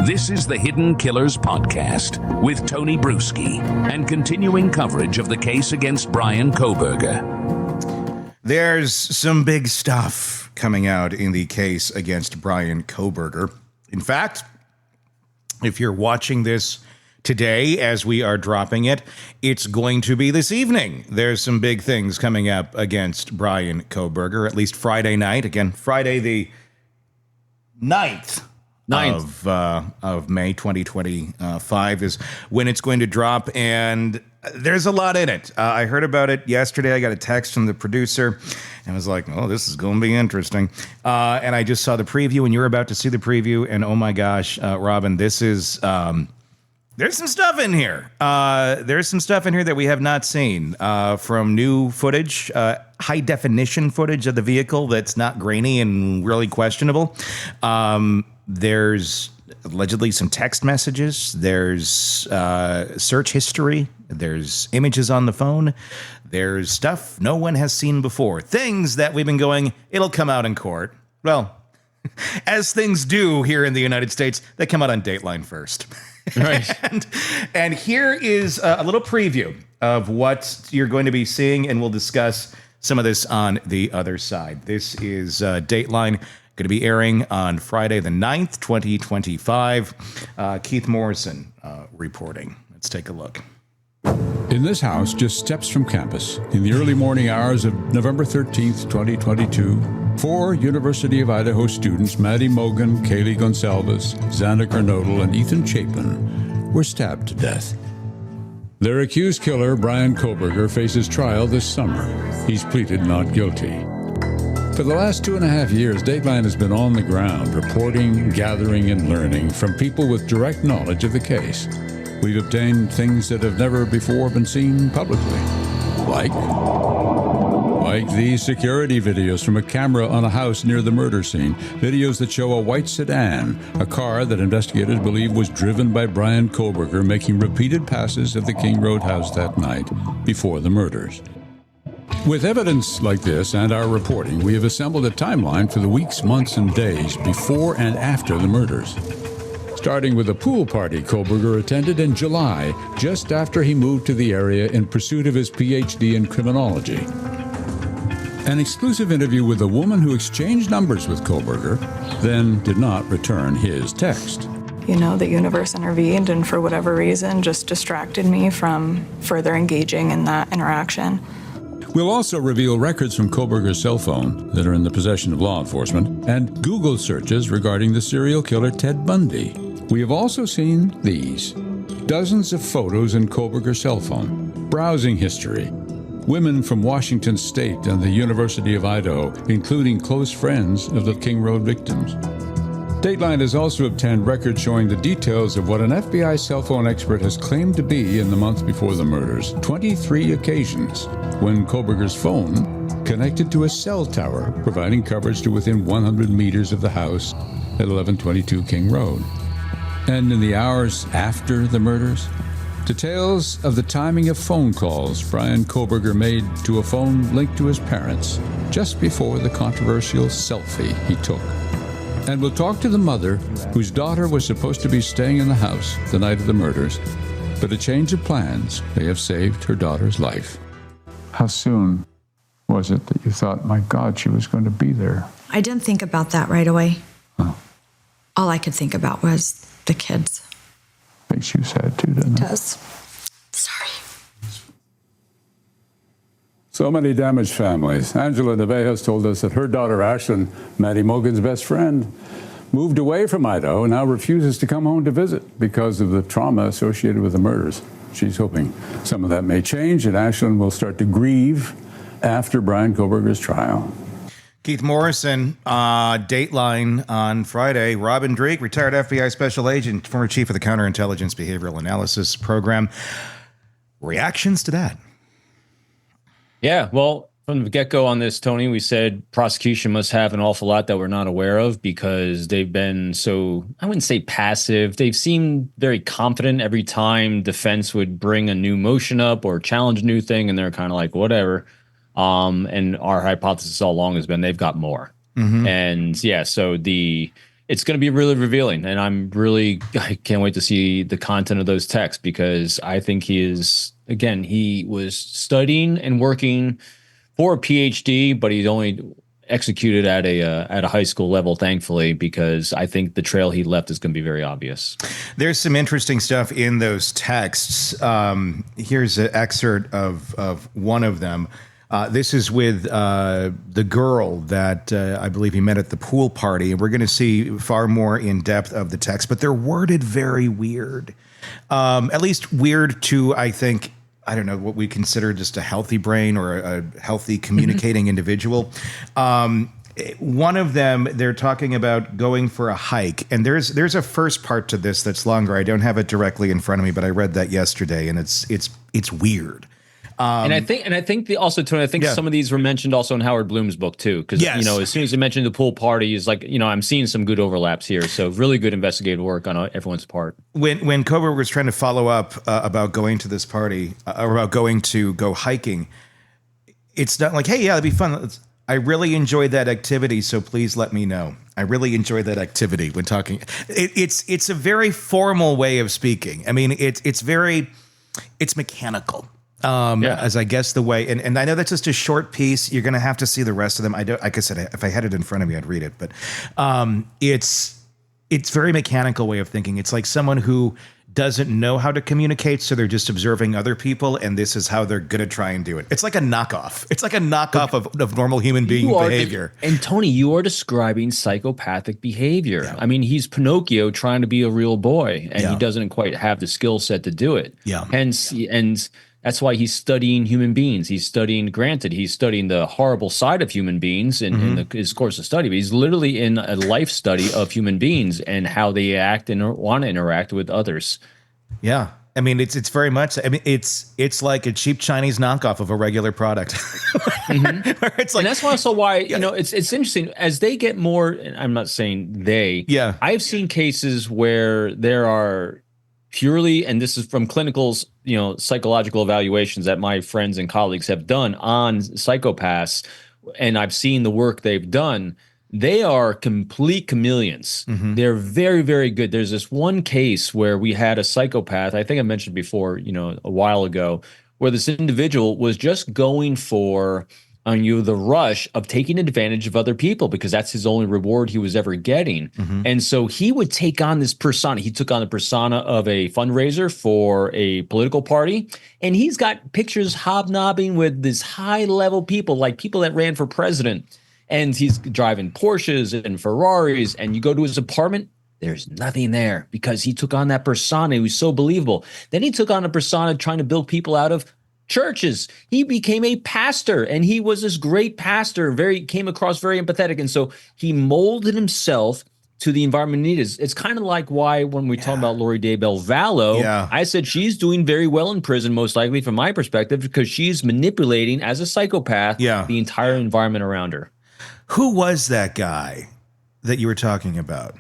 This is the Hidden Killers Podcast with Tony Bruschi and continuing coverage of the case against Bryan Kohberger. There's some big stuff coming out in the case against Bryan Kohberger. In fact, if you're watching this today as we are dropping it, it's going to be this evening. There's some big things coming up against Bryan Kohberger, at least Friday night. Again, Friday the 9th. Of May 2025 is when it's going to drop, and there's a lot in it. I heard about it yesterday. I got a text from the producer, and I was like, oh, this is going to be interesting. And I just saw the preview, and you're about to see the preview, and oh my gosh, Robin, this is... There's some stuff in here. There's some stuff in here that we have not seen from new footage, high definition footage of the vehicle that's not grainy and really questionable. There's allegedly some text messages. There's search history. There's images on the phone. There's stuff no one has seen before. Things that we've been going, it'll come out in court. Well, as things do here in the United States, they come out on Dateline first. Right. and here is a little preview of what you're going to be seeing, and we'll discuss some of this on the other side. This is Dateline, going to be airing on Friday the 9th, 2025. Keith Morrison reporting. Let's take a look. In this house, just steps from campus, in the early morning hours of November 13th, 2022, 4 University of Idaho students, Maddie Mogan, Kaylee Goncalves, Xana Kernodle, and Ethan Chapin, were stabbed to death. Their accused killer, Bryan Kohberger, faces trial this summer. He's pleaded not guilty. For the last 2.5 years, Dateline has been on the ground, reporting, gathering, and learning from people with direct knowledge of the case. We've obtained things that have never before been seen publicly, like these security videos from a camera on a house near the murder scene, videos that show a white sedan, a car that investigators believe was driven by Bryan Kohberger, making repeated passes of the King Road house that night before the murders. With evidence like this and our reporting, we have assembled a timeline for the weeks, months, and days before and after the murders. Starting with a pool party Kohberger attended in July, just after he moved to the area in pursuit of his PhD in criminology. An exclusive interview with a woman who exchanged numbers with Kohberger, then did not return his text. You know, the universe intervened and for whatever reason just distracted me from further engaging in that interaction. We'll also reveal records from Kohberger's cell phone that are in the possession of law enforcement and Google searches regarding the serial killer Ted Bundy. We have also seen these. Dozens of photos in Kohberger's cell phone, browsing history, women from Washington State and the University of Idaho, including close friends of the King Road victims. Dateline has also obtained records showing the details of what an FBI cell phone expert has claimed to be in the months before the murders, 23 occasions, when Kohberger's phone connected to a cell tower, providing coverage to within 100 meters of the house at 1122 King Road. And in the hours after the murders, details of the timing of phone calls Bryan Kohberger made to a phone linked to his parents just before the controversial selfie he took. And we'll talk to the mother whose daughter was supposed to be staying in the house the night of the murders, but a change of plans may have saved her daughter's life. How soon was it that you thought, my God, she was going to be there? I didn't think about that right away. Oh. All I could think about was the kids. Makes you sad too, doesn't it? It does. Sorry. So many damaged families. Angela Nevejas told us that her daughter Ashlyn, Maddie Mogan's best friend, moved away from Idaho and now refuses to come home to visit because of the trauma associated with the murders. She's hoping some of that may change and Ashlyn will start to grieve after Bryan Kohberger's trial. Keith Morrison, Dateline on Friday. Robin Drake, retired FBI special agent, former chief of the Counterintelligence Behavioral Analysis Program. Reactions to that? Yeah, well, from the get-go on this, Tony, we said prosecution must have an awful lot that we're not aware of because they've been so, I wouldn't say passive. They've seemed very confident every time defense would bring a new motion up or challenge a new thing, and they're kind of like, whatever. And our hypothesis all along has been they've got more. Mm-hmm. And yeah, so the it's going to be really revealing, and I can't wait to see the content of those texts, because I think he was studying and working for a PhD, but he's only executed at a high school level, thankfully, because I think the trail he left is going to be very obvious. There's some interesting stuff in those texts. Here's an excerpt of one of them. This is with the girl that I believe he met at the pool party. And we're going to see far more in depth of the text, but they're worded very weird. At least weird to, I think, I don't know, what we consider just a healthy brain or a healthy communicating individual. One of them, they're talking about going for a hike. And there's a first part to this that's longer. I don't have it directly in front of me, but I read that yesterday, and it's weird. And I think some of these were mentioned also in Howard Bloom's book too, because as soon as you mentioned the pool party, is like, I'm seeing some good overlaps here. So really good investigative work on everyone's part. When Kohberger was trying to follow up about going to this party or about going to go hiking, it's not like, hey, yeah, it'd be fun. I really enjoyed that activity, so please let me know. I really enjoyed that activity when talking. It's a very formal way of speaking. I mean, it's mechanical. As I guess the way, and I know that's just a short piece. You're going to have to see the rest of them. Like I said, if I had it in front of me, I'd read it. But it's very mechanical way of thinking. It's like someone who doesn't know how to communicate, so they're just observing other people, and this is how they're going to try and do it. It's like a knockoff. It's like a knockoff of normal human being behavior. And Tony, you are describing psychopathic behavior. Yeah. I mean, he's Pinocchio trying to be a real boy, and he doesn't quite have the skill set to do it. Yeah. And that's why he's studying human beings. He's studying the horrible side of human beings in his course of study, but he's literally in a life study of human beings and how they act and want to interact with others. Yeah. I mean, it's very much, I mean, it's like a cheap Chinese knockoff of a regular product. It's like, and that's also why, it's interesting as they get more, and I'm not saying they, I've seen cases where there are purely, and this is from clinicals, psychological evaluations that my friends and colleagues have done on psychopaths, and I've seen the work they've done. They are complete chameleons. They're very, very good. There's this one case where we had a psychopath, I think I mentioned before, a while ago, where this individual was just going for the rush of taking advantage of other people, because that's his only reward he was ever getting. And so he would take on this persona. He took on the persona of a fundraiser for a political party, and he's got pictures hobnobbing with this high-level people, like people that ran for president. And he's driving Porsches and Ferraris, and you go to his apartment, there's nothing there, because he took on that persona. He was so believable. Then he took on a persona trying to build people out of churches. He became a pastor, and he was this great pastor, came across very empathetic. And so he molded himself to the environment he needed. It's kind of like why when we talk about Lori Daybell Vallow, I said she's doing very well in prison, most likely from my perspective, because she's manipulating as a psychopath the entire environment around her. Who was that guy that you were talking about?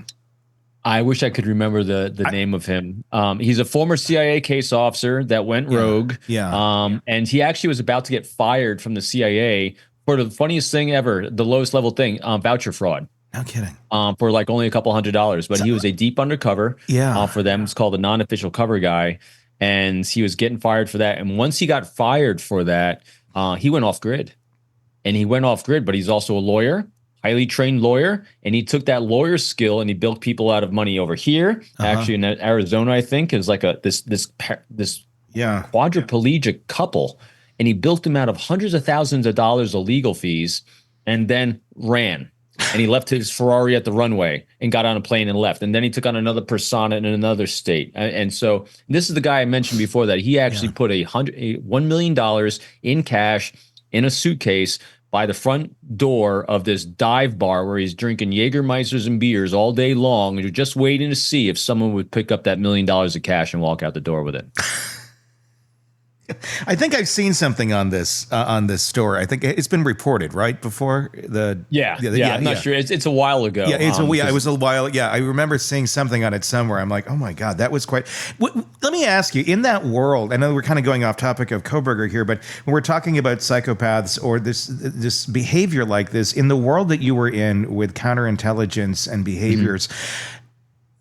I wish I could remember the name of him. He's a former CIA case officer that went rogue. And he actually was about to get fired from the CIA for the funniest thing ever, the lowest level thing, voucher fraud. No kidding. For like only a couple $100s, but he was a deep undercover for them. It's called a non-official cover guy. And he was getting fired for that. And once he got fired for that, he went off grid. And he went off grid, but he's also a lawyer, highly trained lawyer. And he took that lawyer skill and he built people out of money over here. Actually, in Arizona, I think, is like this quadriplegic couple. And he built them out of hundreds of thousands of dollars of legal fees, and then ran. And he left his Ferrari at the runway and got on a plane and left. And then he took on another persona in another state. And so this is the guy I mentioned before that he actually put $1 million in cash in a suitcase by the front door of this dive bar where he's drinking Jägermeisters and beers all day long, and you're just waiting to see if someone would pick up that $1 million of cash and walk out the door with it. I think I've seen something on this story. I think it's been reported, right, before Yeah. I'm not sure. It's a while ago. Yeah, it was a while. Yeah, I remember seeing something on it somewhere. I'm like, oh my God, that was quite. Let me ask you, in that world, I know we're kind of going off topic of Kohberger here, but when we're talking about psychopaths or this behavior like this, in the world that you were in with counterintelligence and behaviors,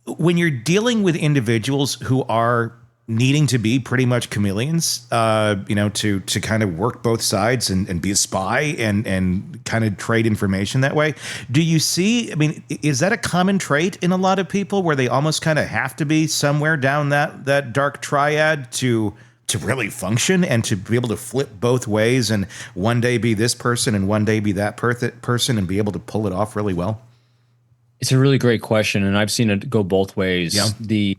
when you're dealing with individuals who are needing to be pretty much chameleons, to kind of work both sides and be a spy and kind of trade information that way. Do you see, I mean, is that a common trait in a lot of people where they almost kind of have to be somewhere down that dark triad to really function and to be able to flip both ways and one day be this person and one day be that person and be able to pull it off really well? It's a really great question, and I've seen it go both ways. Yeah.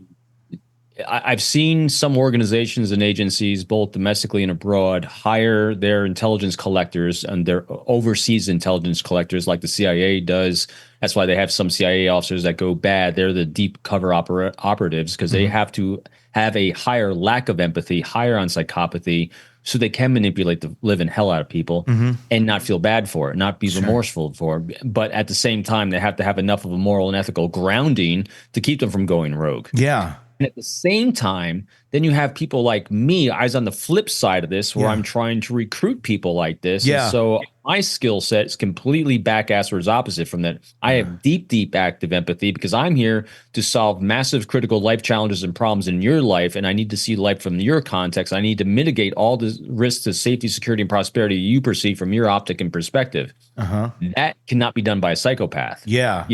I've seen some organizations and agencies, both domestically and abroad, hire their intelligence collectors and their overseas intelligence collectors like the CIA does. That's why they have some CIA officers that go bad. They're the deep cover operatives because they have to have a higher lack of empathy, higher on psychopathy, so they can manipulate the living hell out of people and not feel bad for it, not be remorseful for it. But at the same time, they have to have enough of a moral and ethical grounding to keep them from going rogue. Yeah. And at the same time, then you have people like me, I was on the flip side of this, where I'm trying to recruit people like this. Yeah. And so my skill set is completely back-asswards opposite from that. I have deep active empathy because I'm here to solve massive critical life challenges and problems in your life, and I need to see life from your context. I need to mitigate all the risks to safety, security, and prosperity you perceive from your optic and perspective. That cannot be done by a psychopath. Yeah.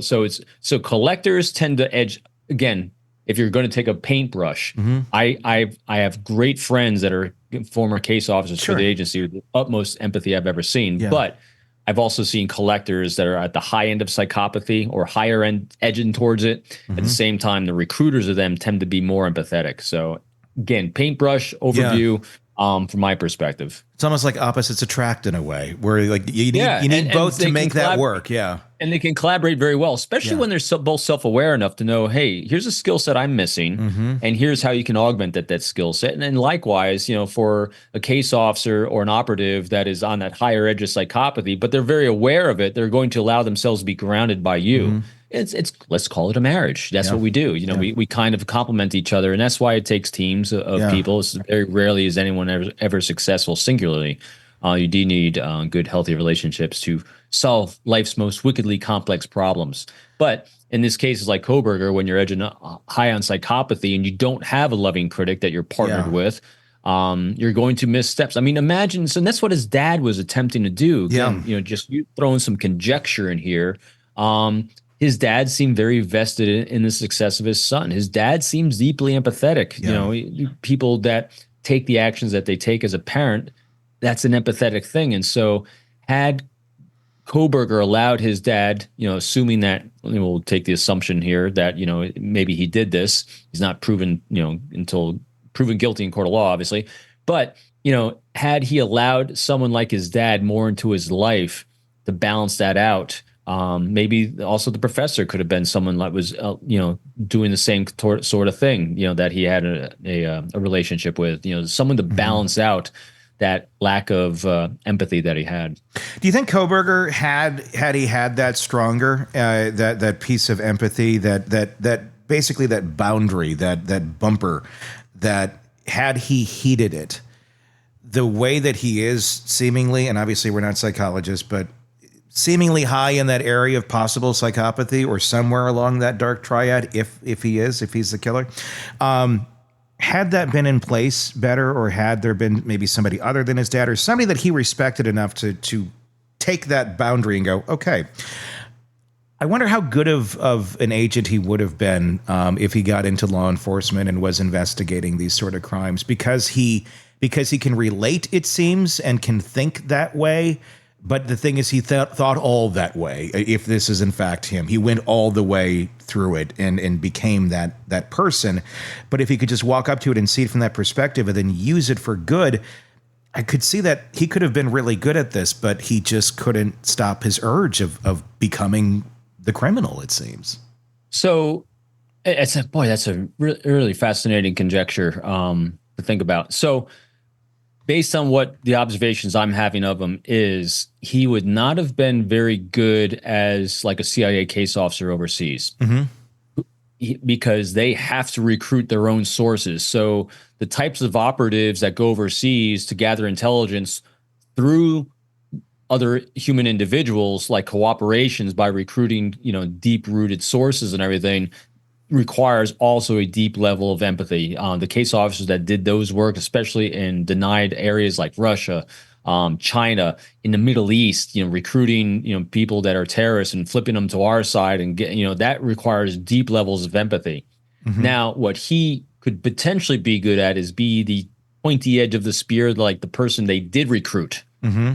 So collectors tend to edge, again, if you're going to take a paintbrush, I have great friends that are former case officers for the agency with the utmost empathy I've ever seen. Yeah. But I've also seen collectors that are at the high end of psychopathy or higher end edging towards it. At the same time, the recruiters of them tend to be more empathetic. So again, paintbrush overview from my perspective. It's almost like opposites attract in a way, where like you need both to make that work. Yeah. And they can collaborate very well, especially when they're both self-aware enough to know, hey, here's a skill set I'm missing, and here's how you can augment that skill set. And then likewise, for a case officer or an operative that is on that higher edge of psychopathy, but they're very aware of it, they're going to allow themselves to be grounded by you. It's let's call it a marriage. That's what we do. We kind of complement each other, and that's why it takes teams of people. It's very rarely is anyone ever successful singularly. You do need good, healthy relationships to solve life's most wickedly complex problems. But in this case, it's like Kohberger, when you're edging high on psychopathy and you don't have a loving critic that you're partnered with, you're going to miss steps. I mean, imagine, so that's what his dad was attempting to do. Again, just you throwing some conjecture in here. His dad seemed very vested in the success of his son. His dad seems deeply empathetic. People that take the actions that they take as a parent, that's an empathetic thing. And so had Kohberger allowed his dad, assuming that, we'll take the assumption here that, maybe he did this. He's not proven, until proven guilty in court of law, obviously. But, had he allowed someone like his dad more into his life to balance that out, maybe also the professor could have been someone that was, doing the same sort of thing, that he had a relationship with, someone to balance out that lack of empathy that he had. Do you think Kohberger had he had that stronger, that piece of empathy, that basically that boundary, that bumper, that had he heeded it, the way that he is seemingly, and obviously we're not psychologists, but seemingly high in that area of possible psychopathy or somewhere along that dark triad, if he's the killer. Had that been in place better, or had there been maybe somebody other than his dad or somebody that he respected enough to take that boundary and go, okay, I wonder how good of an agent he would have been if he got into law enforcement and was investigating these sort of crimes, because he can relate, it seems, and can think that way. But the thing is, he thought all that way. If this is in fact him, he went all the way through it and became that person. But if he could just walk up to it and see it from that perspective and then use it for good, I could see that he could have been really good at this, but he just couldn't stop his urge of becoming the criminal, it seems. So that's a really fascinating conjecture. to think about. So based on what the observations I'm having of him is he would not have been very good as like a CIA case officer overseas. Because they have to recruit their own sources. So the types of operatives that go overseas to gather intelligence through other human individuals, like cooperations by recruiting, deep-rooted sources and everything, requires also a deep level of empathy. The case officers that did those work, especially in denied areas like Russia, China, in the Middle East, recruiting, people that are terrorists and flipping them to our side and that requires deep levels of empathy. Now, what he could potentially be good at is be the pointy edge of the spear, like the person they did recruit.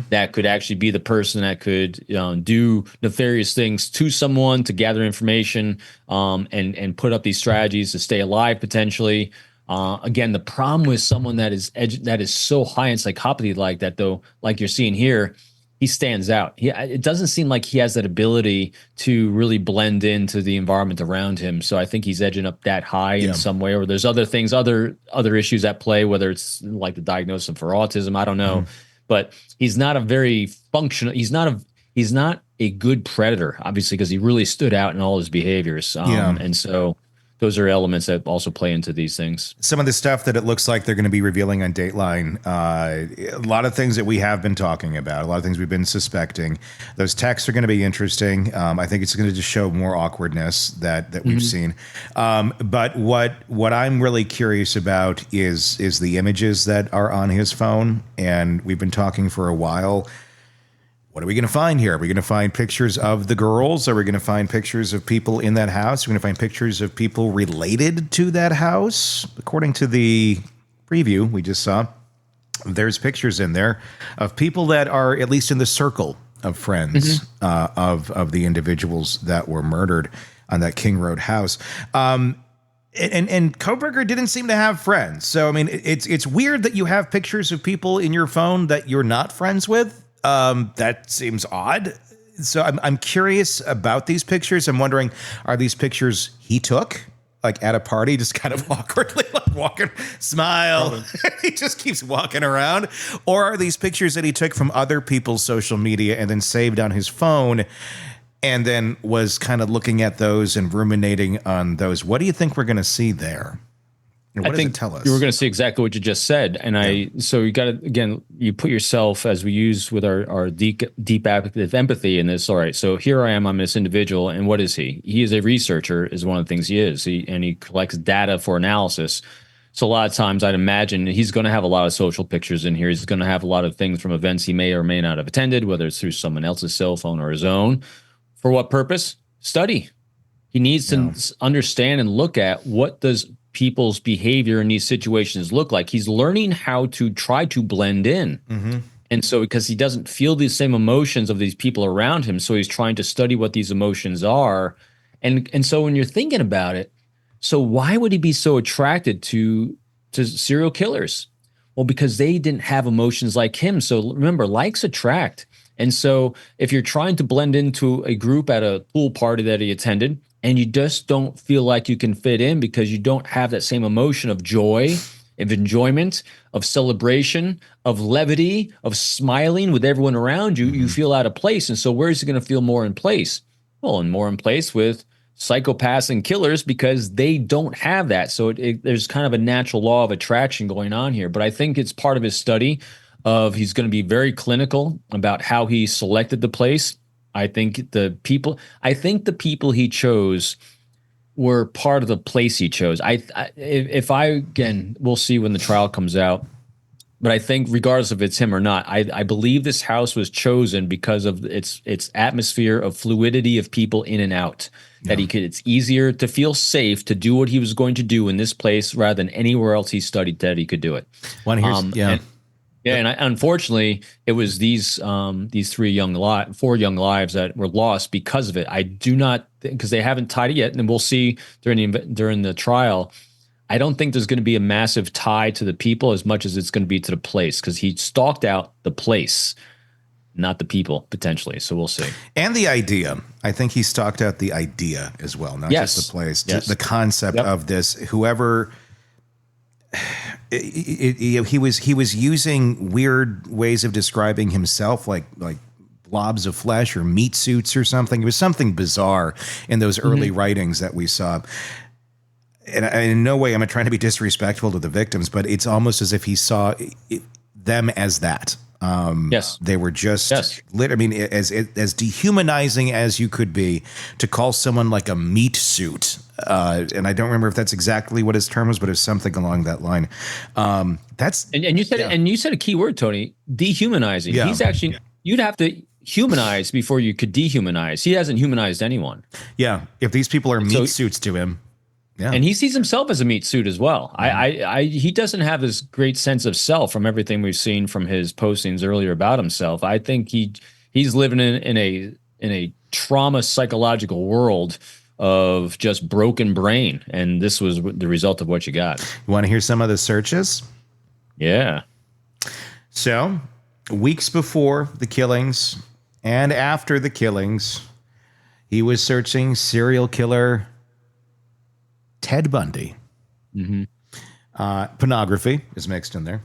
That could actually be the person that could do nefarious things to someone to gather information and put up these strategies to stay alive potentially. Again, the problem with someone that is so high in psychopathy like that, though, like you're seeing here, he stands out. It doesn't seem like he has that ability to really blend into the environment around him. So I think he's edging up that high in some way, or there's other things, other issues at play, whether it's like the diagnosis for autism, I don't know. But he's not a very functional. He's not a good predator, obviously, because he really stood out in all his behaviors. And so those are elements that also play into these things. Some of the stuff that it looks like they're going to be revealing on Dateline, a lot of things that we have been talking about, a lot of things we've been suspecting. Those texts are going to be interesting. I think it's going to just show more awkwardness that we've seen. But what I'm really curious about is the images that are on his phone, and we've been talking for a while. What are we going to find here? Are we going to find pictures of the girls? Are we going to find pictures of people in that house? Are we going to find pictures of people related to that house? According to the preview we just saw, there's pictures in there of people that are at least in the circle of friends of the individuals that were murdered on that King Road house. And Kohberger didn't seem to have friends. So, I mean, it's weird that you have pictures of people in your phone that you're not friends with. That seems odd. So I'm curious about these pictures. I'm wondering, are these pictures he took, like at a party, just kind of awkwardly, like walking, smile. He just keeps walking around. Or are these pictures that he took from other people's social media and then saved on his phone and then was kind of looking at those and ruminating on those? What do you think we're going to see there? What does it tell us? You were going to see exactly what you just said. And so you got to, again, you put yourself, as we use with our deep active empathy in this. All right, so here I am, I'm this individual. And what is he? He is a researcher, is one of the things he is. He collects data for analysis. So a lot of times I'd imagine he's going to have a lot of social pictures in here. He's going to have a lot of things from events he may or may not have attended, whether it's through someone else's cell phone or his own. For what purpose? Study. He needs to understand and look at what does people's behavior in these situations look like. He's learning how to try to blend in. And so because he doesn't feel the same emotions of these people around him, so he's trying to study what these emotions are. And so when you're thinking about it, so why would he be so attracted to serial killers? Well, because they didn't have emotions like him. So remember, likes attract. And so if you're trying to blend into a group at a pool party that he attended, and you just don't feel like you can fit in because you don't have that same emotion of joy, of enjoyment, of celebration, of levity, of smiling with everyone around you, you feel out of place. And so where is he going to feel more in place? Well, and more in place with psychopaths and killers, because they don't have that. So there's kind of a natural law of attraction going on here. But I think it's part of his study of he's going to be very clinical about how he selected the place. I think the people he chose were part of the place he chose. Again, we'll see when the trial comes out, but I think regardless if it's him or not, I believe this house was chosen because of its atmosphere of fluidity of people in and out. That it's easier to feel safe to do what he was going to do in this place rather than anywhere else he studied that he could do it. And unfortunately, it was these 4 young lives that were lost because of it. I do not, because they haven't tied it yet, and we'll see during the trial. I don't think there's going to be a massive tie to the people as much as it's going to be to the place, because he stalked out the place, not the people potentially. So we'll see. And the idea, I think he stalked out the idea as well, not just the place. The concept of this. Whoever. he was using weird ways of describing himself, like blobs of flesh or meat suits or something. It was something bizarre in those early writings that we saw. And in no way am I trying to be disrespectful to the victims, but it's almost as if he saw them as that. Yes. They were just, I mean, as dehumanizing as you could be to call someone like a meat suit. And I don't remember if that's exactly what his term was, but it was something along that line. That's and you said and you said a key word, Tony, dehumanizing. Yeah. He's actually you'd have to humanize before you could dehumanize. He hasn't humanized anyone. Yeah. If these people are meat suits to him. Yeah. And he sees himself as a meat suit as well. He doesn't have this great sense of self from everything we've seen from his postings earlier about himself. I think he's living in a trauma psychological world of just broken brain, and this was the result of what you got. You want to hear some of the searches? Yeah. So, weeks before the killings and after the killings, he was searching serial killer Ted Bundy. Pornography is mixed in there,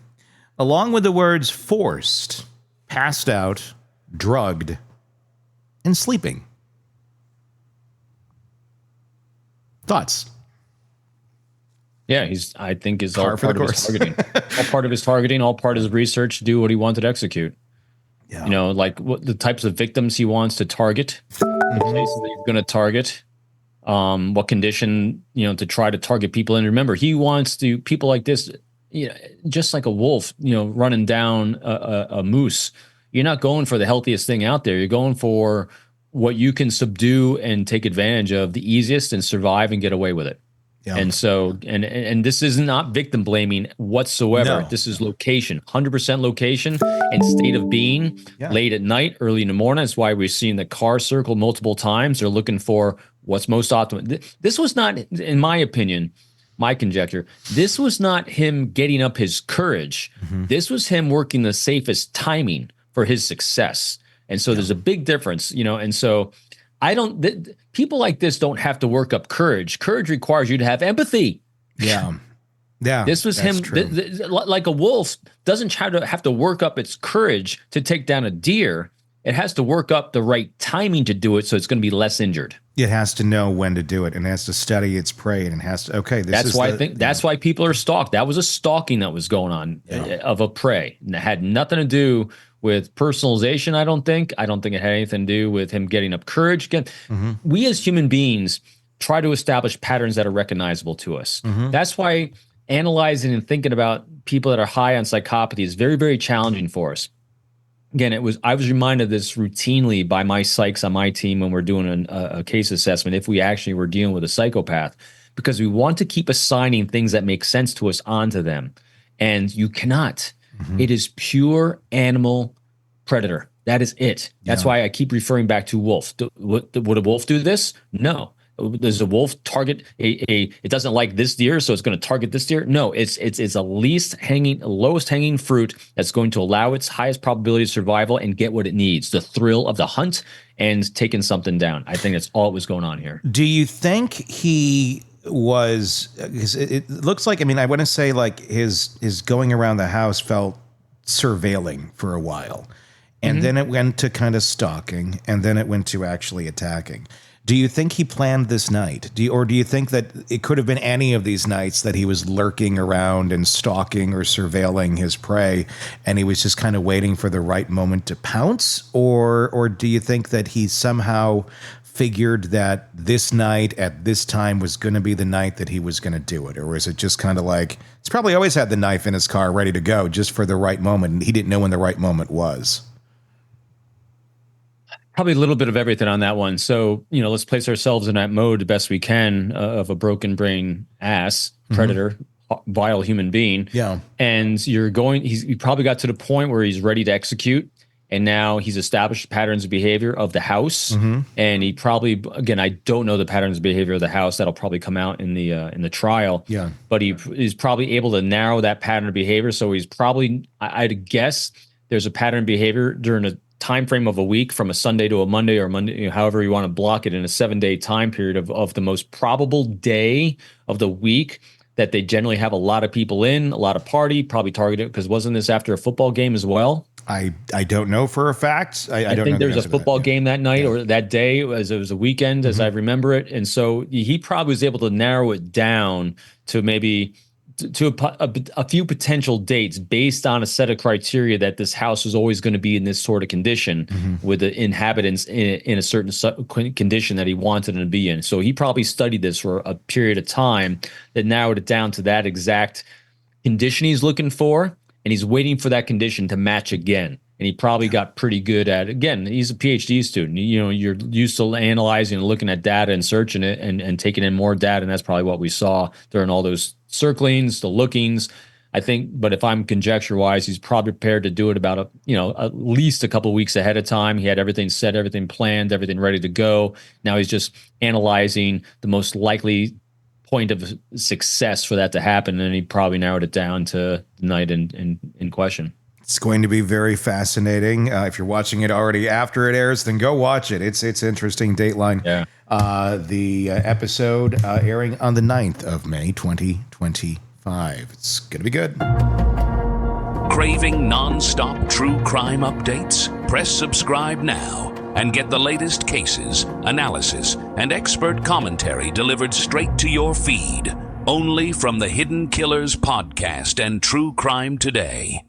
along with the words forced, passed out, drugged, and sleeping. Thoughts? Yeah, I think is all Par for part the of his course. targeting. All part of his targeting, all part of his research to do what he wanted to execute. Yeah. You know, like what the types of victims he wants to target, the places that he's going to target, what condition, to try to target people. And remember, he wants to, people like this, just like a wolf, running down a moose. You're not going for the healthiest thing out there. You're going for what you can subdue and take advantage of the easiest and survive and get away with it. Yeah. And so, and this is not victim blaming whatsoever. No. This is location, 100% location and state of being, late at night, early in the morning. That's why we've seen the car circle multiple times. They're looking for what's most optimal. This was not, in my opinion, my conjecture, this was not him getting up his courage. This was him working the safest timing for his success. And so there's a big difference, and so people like this don't have to work up courage. Courage requires you to have empathy. Yeah. Yeah. This was him. Like a wolf doesn't have to work up its courage to take down a deer. It has to work up the right timing to do it, so it's going to be less injured. It has to know when to do it, and it has to study its prey, and it has to. Okay, that's why people are stalked. That was a stalking that was going on of a prey, and it had nothing to do with personalization. I don't think it had anything to do with him getting up courage. Again, we as human beings try to establish patterns that are recognizable to us. That's why analyzing and thinking about people that are high on psychopathy is very, very challenging for us. Again, I was reminded of this routinely by my psychs on my team when we're doing a case assessment, if we actually were dealing with a psychopath, because we want to keep assigning things that make sense to us onto them. And you cannot. It is pure animal predator. That is it. That's why I keep referring back to wolf. Would a wolf do this? No. Does a wolf target it doesn't like this deer, so it's going to target this deer? No, it's a lowest hanging fruit that's going to allow its highest probability of survival and get what it needs, the thrill of the hunt and taking something down. I think that's all that was going on here. Do you think he was, it looks like, I want to say like his going around the house felt surveilling for a while, and then it went to kind of stalking, and then it went to actually attacking. Do you think he planned this night? Do you think that it could have been any of these nights that he was lurking around and stalking or surveilling his prey, and he was just kind of waiting for the right moment to pounce? Or do you think that he somehow figured that this night at this time was going to be the night that he was going to do it? Or was it just kind of like, he's probably always had the knife in his car ready to go just for the right moment, and he didn't know when the right moment was? Probably a little bit of everything on that one. So, let's place ourselves in that mode the best we can of a broken brain ass, predator, vile human being. Yeah. And he probably got to the point where he's ready to execute. And now he's established patterns of behavior of the house. And he probably, again, I don't know the patterns of behavior of the house. That'll probably come out in the trial. Yeah. But he's probably able to narrow that pattern of behavior. So he's probably, I'd guess there's a pattern of behavior during a time frame of a week, from a Sunday to a Monday, or Monday, however you want to block it, in a 7-day time period of the most probable day of the week that they generally have a lot of people in, a lot of party, probably targeted, because wasn't this after a football game as well? I don't know for a fact. I don't think know there was a football game that night or that day, as it was a weekend, as I remember it. And so he probably was able to narrow it down to maybe to a few potential dates based on a set of criteria that this house was always going to be in this sort of condition with the inhabitants in a certain condition that he wanted them to be in. So he probably studied this for a period of time that narrowed it down to that exact condition he's looking for, and he's waiting for that condition to match again. And he probably got pretty good at it. Again, he's a PhD student. You know, you're used to analyzing and looking at data and searching it and taking in more data. And that's probably what we saw during all those circlings, the lookings. I think, but if I'm conjecture wise, he's probably prepared to do it about at least a couple of weeks ahead of time. He had everything set, everything planned, everything ready to go. Now he's just analyzing the most likely point of success for that to happen. And he probably narrowed it down to the night in question. It's going to be very fascinating. If you're watching it already after it airs, then go watch it. It's interesting. Dateline. Yeah. The episode airing on the 9th of May, 2025. It's going to be good. Craving non-stop true crime updates? Press subscribe now and get the latest cases, analysis, and expert commentary delivered straight to your feed. Only from the Hidden Killers podcast and True Crime Today.